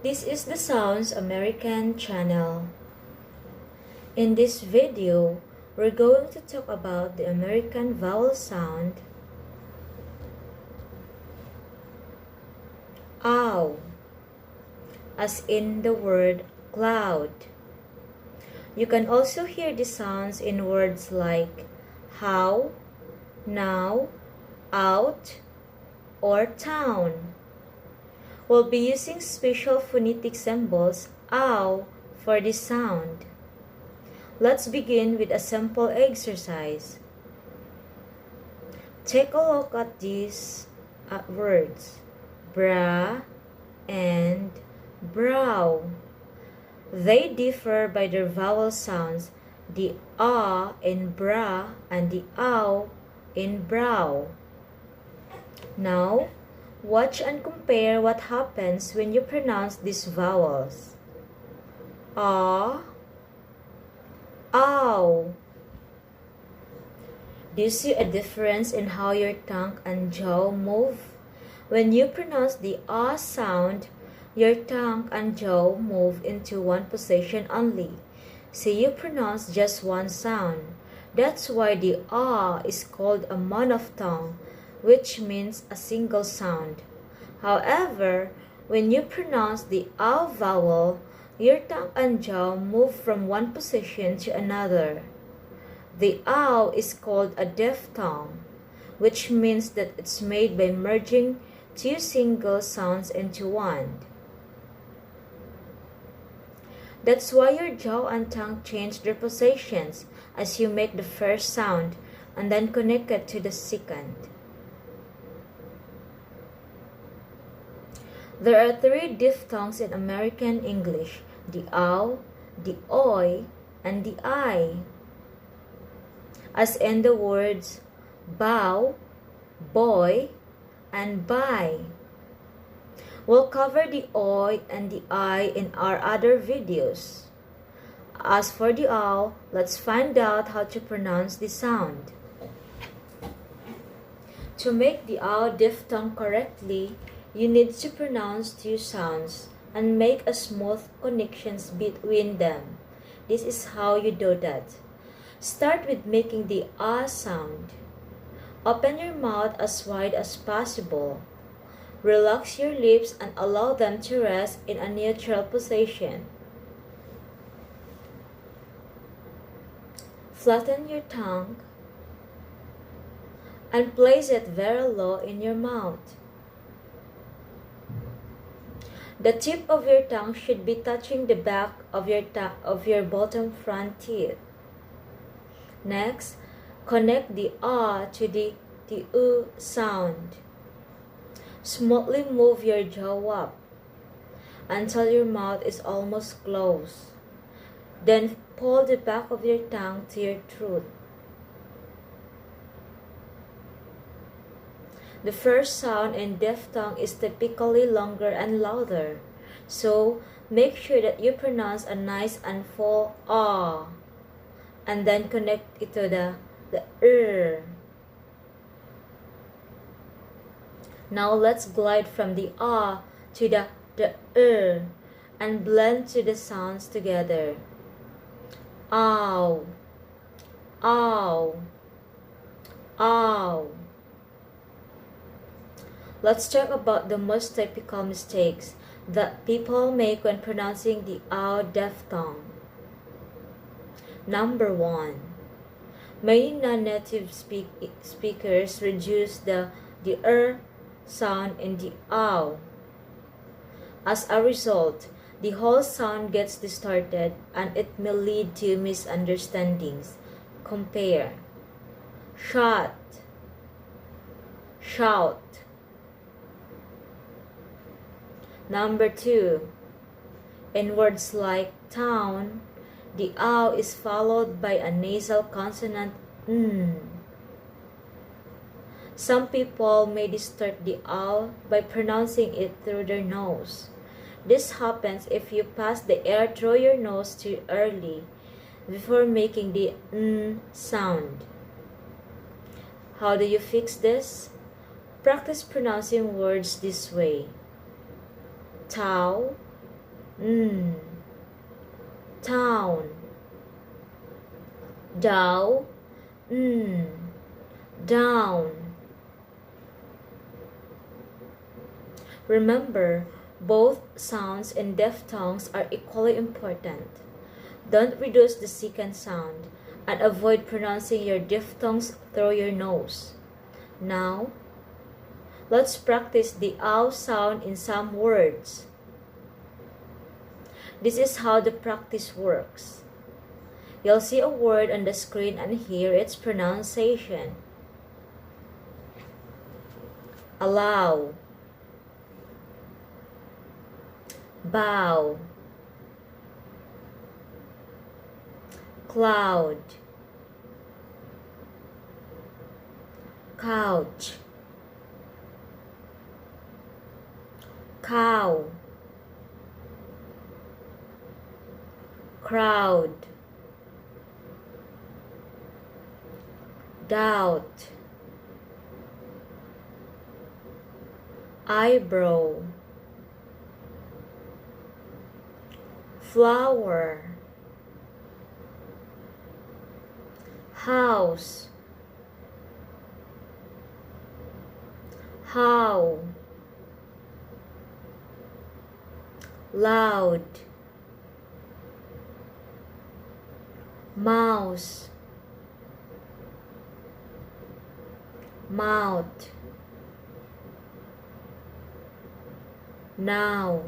This is the Sounds American channel. In this video, we're going to talk about the American vowel sound ow, as in the word cloud. You can also hear the sounds in words like how, now, out, or town. We'll be using special phonetic symbols ow for this sound. Let's begin with a simple exercise. Take a look at these words, bra and brow. They differ by their vowel sounds, the ah in bra and the ow in brow. Now, watch and compare what happens when you pronounce these vowels. Ah, ow. Do you see a difference in how your tongue and jaw move? When you pronounce the ah sound, your tongue and jaw move into one position only. So you pronounce just one sound. That's why the ah is called a monophthong, which means a single sound. However, when you pronounce the ow vowel, your tongue and jaw move from one position to another. The ow is called a diphthong, which means that it's made by merging two single sounds into one. That's why your jaw and tongue change their positions as you make the first sound and then connect it to the second. There are three diphthongs in American English: the ow, the oi, and the I. As in the words bow, boy, and buy. We'll cover the oi and the I in our other videos. As for the ow, let's find out how to pronounce the sound. To make the ow diphthong correctly, you need to pronounce two sounds and make a smooth connections between them. This is how you do that. Start with making the ah sound. Open your mouth as wide as possible. Relax your lips and allow them to rest in a neutral position. Flatten your tongue and place it very low in your mouth. The tip of your tongue should be touching the back of your bottom front teeth. Next, connect the ah to the u sound. Smoothly move your jaw up until your mouth is almost closed. Then pull the back of your tongue to your throat. The first sound in diphthong is typically longer and louder, so make sure that you pronounce a nice and full ah, and then connect it to the Now let's glide from the ah to the and blend to the sounds together. Ow, ow, ow. Let's talk about the most typical mistakes that people make when pronouncing the ow diphthong. Number 1. Many non-native speakers reduce the sound in the ow. As a result, the whole sound gets distorted and it may lead to misunderstandings. Compare shot, shout. Number 2. In words like town, the ow is followed by a nasal consonant n. Some people may distort the ow by pronouncing it through their nose. This happens if you pass the air through your nose too early before making the n sound. How do you fix this? Practice pronouncing words this way: tau, n, town. Dow, n, down. Remember, both sounds in diphthongs are equally important. Don't reduce the second sound and avoid pronouncing your diphthongs through your nose. Now, let's practice the ow sound in some words. This is how the practice works. You'll see a word on the screen and hear its pronunciation. Allow, bow, cloud, couch, cow, crowd, doubt, eyebrow, flower, house, how, loud, mouse, mouth, now.